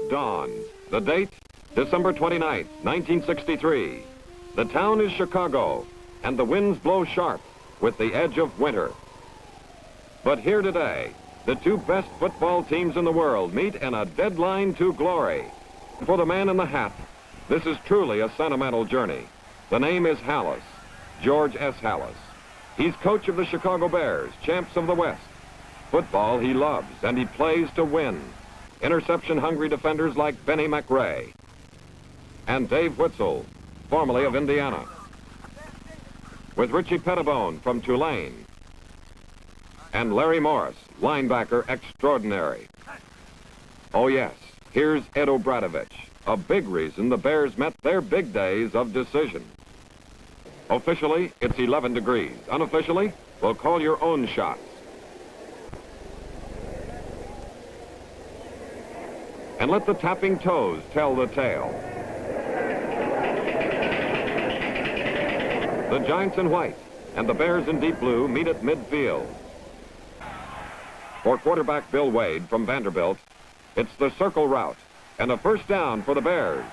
dawn. The date, December 29th, 1963. The town is Chicago, and the winds blow sharp with the edge of winter. But here today, the two best football teams in the world meet in a deadline to glory. For the man in the hat, this is truly a sentimental journey. The name is Halas, George S. Halas. He's coach of the Chicago Bears, champs of the West. Football he loves, and he plays to win. Interception-hungry defenders like Benny McRae and Dave Witzel, formerly of Indiana, with Richie Pettibone from Tulane, and Larry Morris, linebacker extraordinary. Oh yes, here's Ed Obradovich, a big reason the Bears met their big days of decision. Officially, it's 11 degrees. Unofficially, we'll call your own shots. And let the tapping toes tell the tale. The Giants in white and the Bears in deep blue meet at midfield. For quarterback Bill Wade from Vanderbilt, it's the circle route and a first down for the Bears.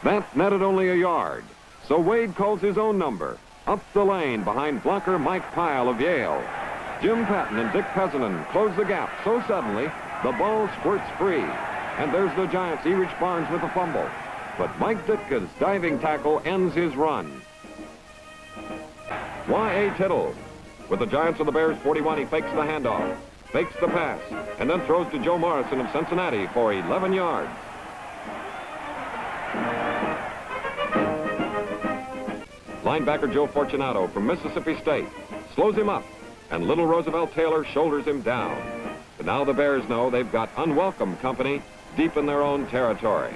That netted only a yard, so Wade calls his own number. Up the lane behind blocker Mike Pyle of Yale. Jim Patton and Dick Pesanen close the gap so suddenly the ball squirts free. And there's the Giants' Erich Barnes with a fumble. But Mike Ditka's diving tackle ends his run. Y.A. Tittle. With the Giants of the Bears 41, he fakes the handoff, fakes the pass, and then throws to Joe Morrison of Cincinnati for 11 yards. Linebacker Joe Fortunato from Mississippi State slows him up, and little Roosevelt Taylor shoulders him down. But now the Bears know they've got unwelcome company deep in their own territory.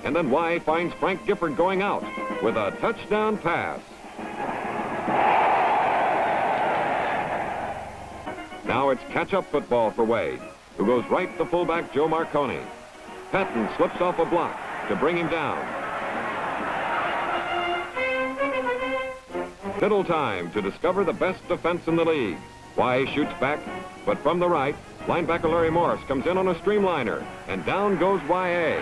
And then Y finds Frank Gifford going out with a touchdown pass. Now it's catch-up football for Wade, who goes right to fullback Joe Marconi. Patton slips off a block to bring him down. Tittle time to discover the best defense in the league. Y shoots back, but from the right, linebacker Larry Morris comes in on a streamliner, and down goes Y.A.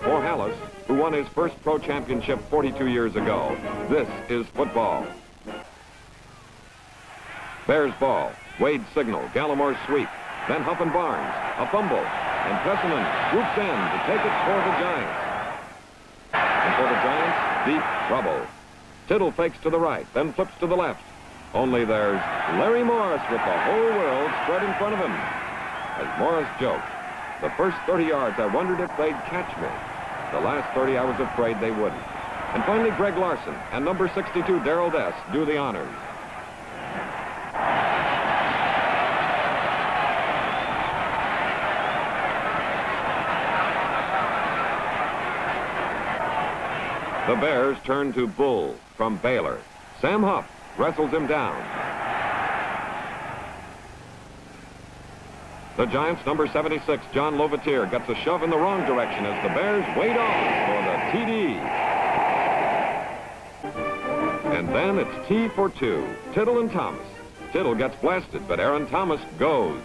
For Halas, who won his first pro championship 42 years ago, this is football. Bears ball. Wade signal, Gallimore's sweep, then Huff and Barnes, a fumble, and Pesanen swoops in to take it for the Giants. And for the Giants, deep trouble. Tittle fakes to the right, then flips to the left. Only there's Larry Morris with the whole world spread in front of him. As Morris joked, the first 30 yards I wondered if they'd catch me. The last 30 I was afraid they wouldn't. And finally Greg Larson and number 62 Darrell Dess do the honors. The Bears turn to Bull from Baylor. Sam Huff wrestles him down. The Giants' number 76, John Lovatier, gets a shove in the wrong direction as the Bears wade on for the TD. And then it's T for two, Tittle and Thomas. Tittle gets blasted, but Aaron Thomas goes.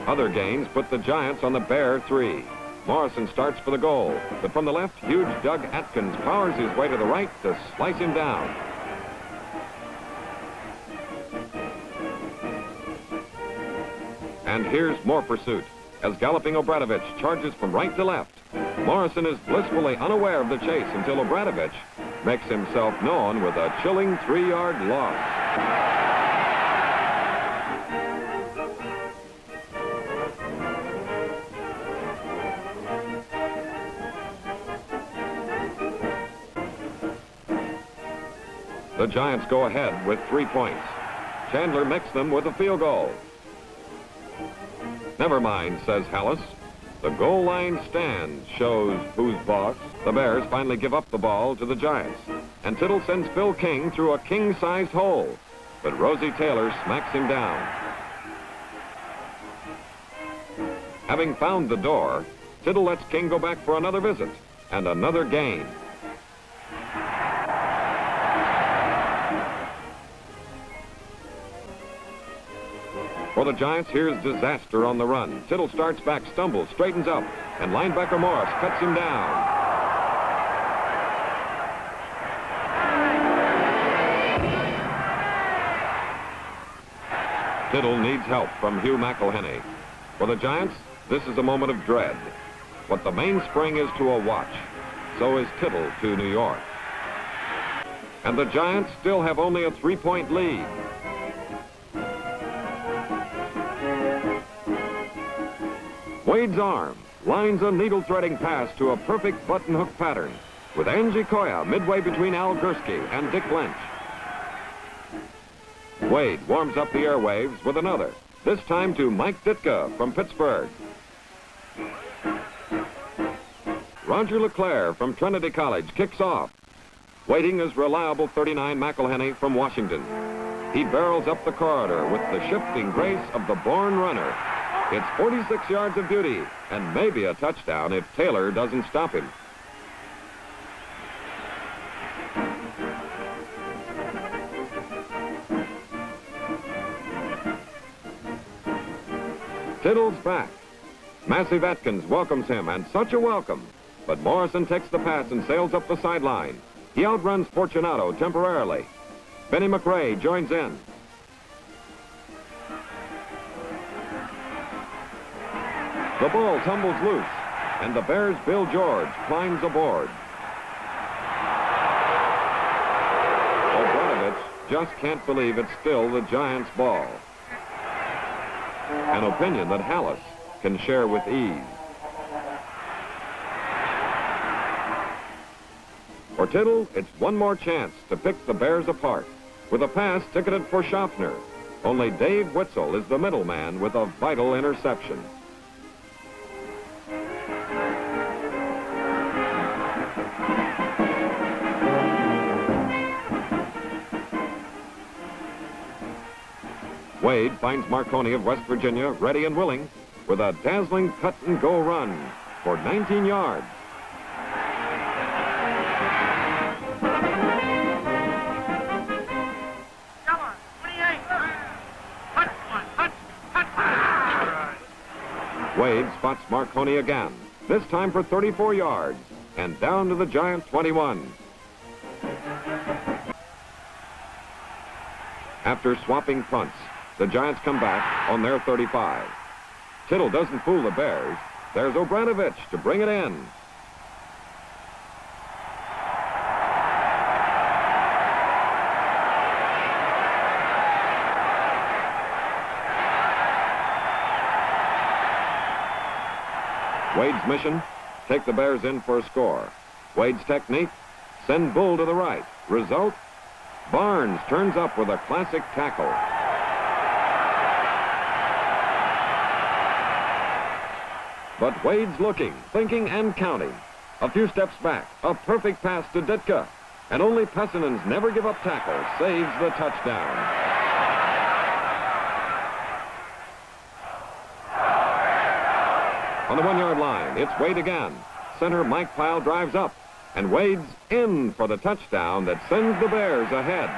Other gains put the Giants on the Bear 3. Morrison starts for the goal, but from the left, huge Doug Atkins powers his way to the right to slice him down. And here's more pursuit as galloping Obradovich charges from right to left. Morrison is blissfully unaware of the chase until Obradovich makes himself known with a chilling 3-yard loss. The Giants go ahead with 3 points. Chandler makes them with a field goal. Never mind, says Halas. The goal line stand shows who's boss. The Bears finally give up the ball to the Giants. And Tittle sends Phil King through a king-sized hole. But Rosie Taylor smacks him down. Having found the door, Tittle lets King go back for another visit and another gain. For the Giants, here's disaster on the run. Tittle starts back, stumbles, straightens up, and linebacker Morris cuts him down. Tittle needs help from Hugh McElhenney. For the Giants, this is a moment of dread. What the mainspring is to a watch, so is Tittle to New York. And the Giants still have only a 3-point lead. Wade's arm lines a needle-threading pass to a perfect button-hook pattern with Angie Koya midway between Al Gursky and Dick Lynch. Wade warms up the airwaves with another, this time to Mike Ditka from Pittsburgh. Roger LeClaire from Trinity College kicks off. Waiting is reliable 39 McElhenney from Washington. He barrels up the corridor with the shifting grace of the born runner. It's 46 yards of beauty and maybe a touchdown if Taylor doesn't stop him. Tittle's back. Massive Atkins welcomes him, and such a welcome. But Morrison takes the pass and sails up the sideline. He outruns Fortunato temporarily. Benny McRae joins in. The ball tumbles loose, and the Bears' Bill George climbs aboard. Obranovich just can't believe it's still the Giants' ball. An opinion that Hallis can share with ease. For Tittle, it's one more chance to pick the Bears apart with a pass ticketed for Schaffner. Only Dave Witzel is the middleman with a vital interception. Wade finds Marconi of West Virginia ready and willing with a dazzling cut-and-go run for 19 yards. Come on, 28. Wade spots Marconi again, this time for 34 yards, and down to the Giant 21. After swapping punts, the Giants come back on their 35. Tittle doesn't fool the Bears. There's Obranovich to bring it in. Wade's mission, take the Bears in for a score. Wade's technique, send Bull to the right. Result, Barnes turns up with a classic tackle. But Wade's looking, thinking, and counting. A few steps back, a perfect pass to Ditka. And only Pessinen's never give up tackle saves the touchdown. On the 1-yard line, it's Wade again. Center Mike Pyle drives up. And Wade's in for the touchdown that sends the Bears ahead.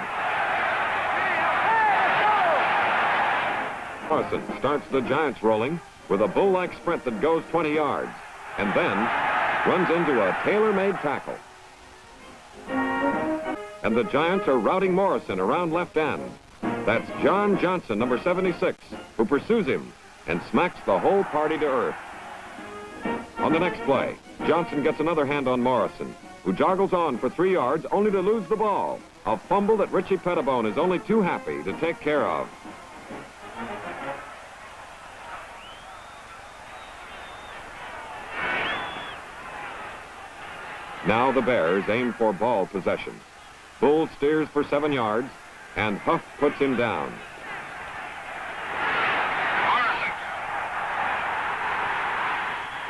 Morrison starts the Giants rolling with a bull-like sprint that goes 20 yards, and then runs into a tailor-made tackle. And the Giants are routing Morrison around left end. That's John Johnson, number 76, who pursues him and smacks the whole party to earth. On the next play, Johnson gets another hand on Morrison, who joggles on for 3 yards only to lose the ball. A fumble that Richie Pettibone is only too happy to take care of. Now the Bears aim for ball possession. Bull steers for 7 yards, and Huff puts him down.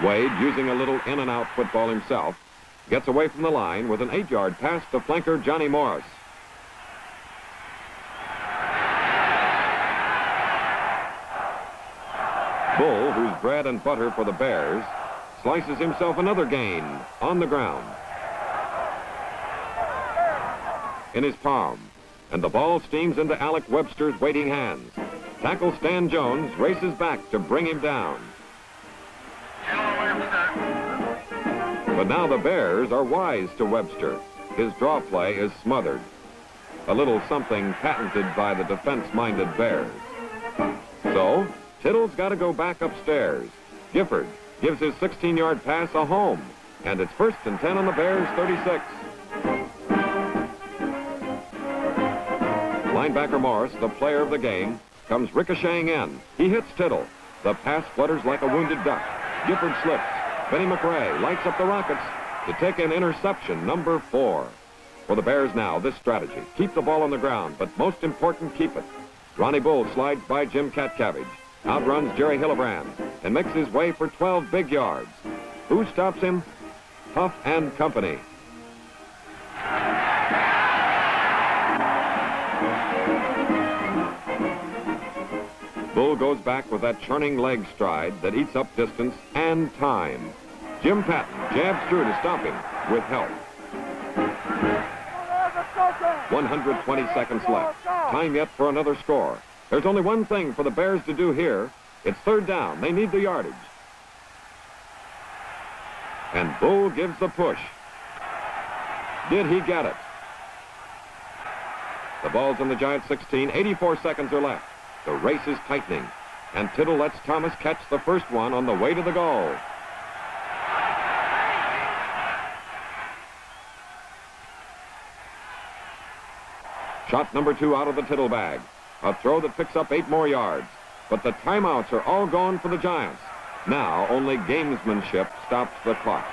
Wade, using a little in-and-out football himself, gets away from the line with an 8-yard pass to flanker Johnny Morris. Bull, who's bread and butter for the Bears, slices himself another gain on the ground. In his palm, and the ball steams into Alec Webster's waiting hands. Tackle Stan Jones races back to bring him down. But now the Bears are wise to Webster. His draw play is smothered. A little something patented by the defense-minded Bears. So, Tittle's got to go back upstairs. Gifford gives his 16-yard pass a home, and it's 1st and 10 on the Bears' 36. Linebacker Morris, the player of the game, comes ricocheting in. He hits Tittle. The pass flutters like a wounded duck. Gifford slips. Benny McRae lights up the Rockets to take an interception, number 4. For the Bears now, this strategy. Keep the ball on the ground, but most important, keep it. Ronnie Bull slides by Jim Catcabbage, outruns Jerry Hillebrand, and makes his way for 12 big yards. Who stops him? Huff and company. Bull goes back with that churning leg stride that eats up distance and time. Jim Patton jabs through to stop him with help. 120 seconds left. Time yet for another score. There's only one thing for the Bears to do here. It's 3rd down. They need the yardage. And Bull gives the push. Did he get it? The ball's on the Giants' 16. 84 seconds are left. The race is tightening, and Tittle lets Thomas catch the first one on the way to the goal. Shot number 2 out of the Tittle bag. A throw that picks up 8 more yards. But the timeouts are all gone for the Giants. Now only gamesmanship stops the clock.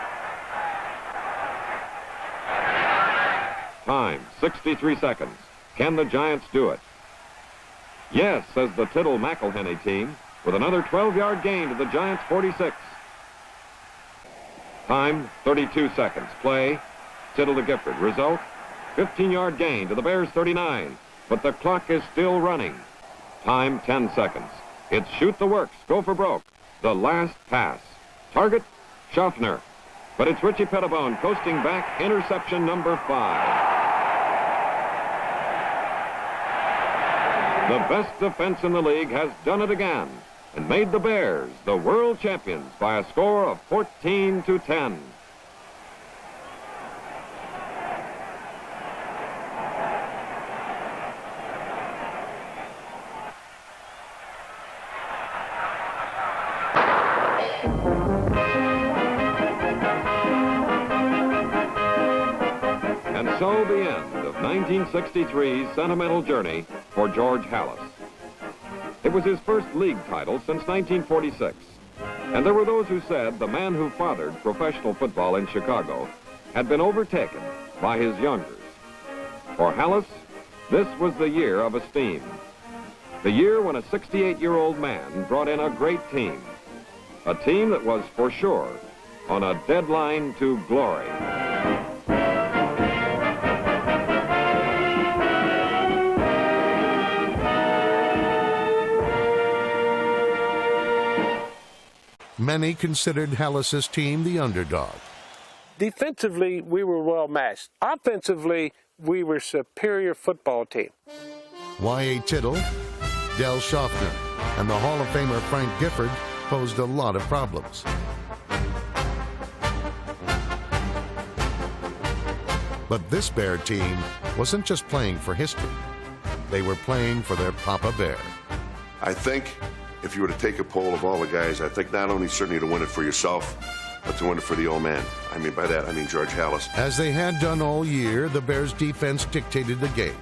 Time, 63 seconds. Can the Giants do it? Yes, says the Tittle McElhenney team, with another 12-yard gain to the Giants' 46. Time, 32 seconds. Play, Tittle to Gifford. Result, 15-yard gain to the Bears' 39. But the clock is still running. Time, 10 seconds. It's shoot the works, go for broke. The last pass. Target, Schaffner. But it's Richie Pettibone coasting back, interception number 5. The best defense in the league has done it again and made the Bears the world champions by a score of 14-10. And so the end of 1963's sentimental journey for George Halas. It was his first league title since 1946. And there were those who said the man who fathered professional football in Chicago had been overtaken by his youngers. For Halas, this was the year of esteem. The year when a 68-year-old man brought in a great team. A team that was for sure on a deadline to glory. Many considered Halas's team the underdog. Defensively, we were well matched. Offensively, we were a superior football team. Y.A. Tittle, Del Schaffner, and the Hall of Famer Frank Gifford posed a lot of problems. But this Bear team wasn't just playing for history. They were playing for their Papa Bear. I think if you were to take a poll of all the guys, I think not only certainly to win it for yourself, but to win it for the old man. I mean, by that, I mean George Halas. As they had done all year, the Bears' defense dictated the game,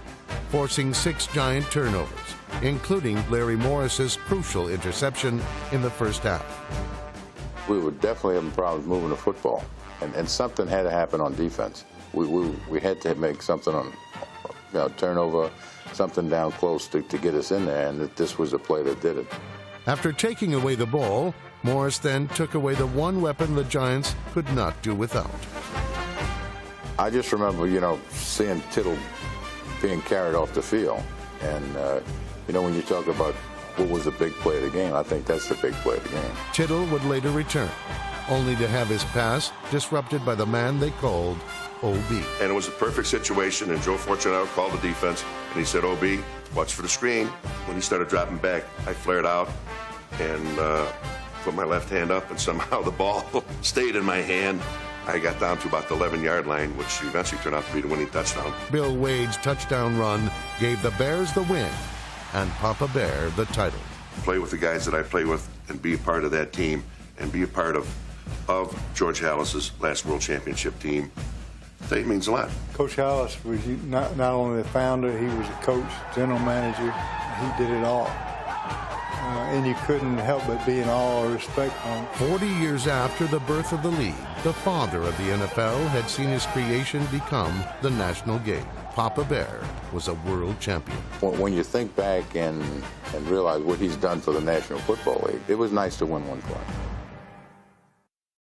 forcing 6 giant turnovers, including Larry Morris's crucial interception in the first half. We were definitely having problems moving the football, and something had to happen on defense. We had to make something on, turnover, something down close to get us in there, and this was a play that did it. After taking away the ball, Morris then took away the one weapon the Giants could not do without. I just remember, seeing Tittle being carried off the field. And, when you talk about what was the big play of the game, I think that's the big play of the game. Tittle would later return, only to have his pass disrupted by the man they called OB. And it was a perfect situation, and Joe Fortunato called the defense, and he said, OB, watch for the screen. When he started dropping back, I flared out and put my left hand up, and somehow the ball stayed in my hand. I got down to about the 11-yard line, which eventually turned out to be the winning touchdown. Bill Wade's touchdown run gave the Bears the win and Papa Bear the title. Play with the guys that I play with and be a part of that team and be a part of George Halas's last World Championship team, that means a lot. Coach Halas was not only the founder, he was a coach, general manager. He did it all. And you couldn't help but be in awe or respect for him. 40 years after the birth of the league, the father of the NFL had seen his creation become the national game. Papa Bear was a world champion. When you think back and realize what he's done for the National Football League, it was nice to win one for him.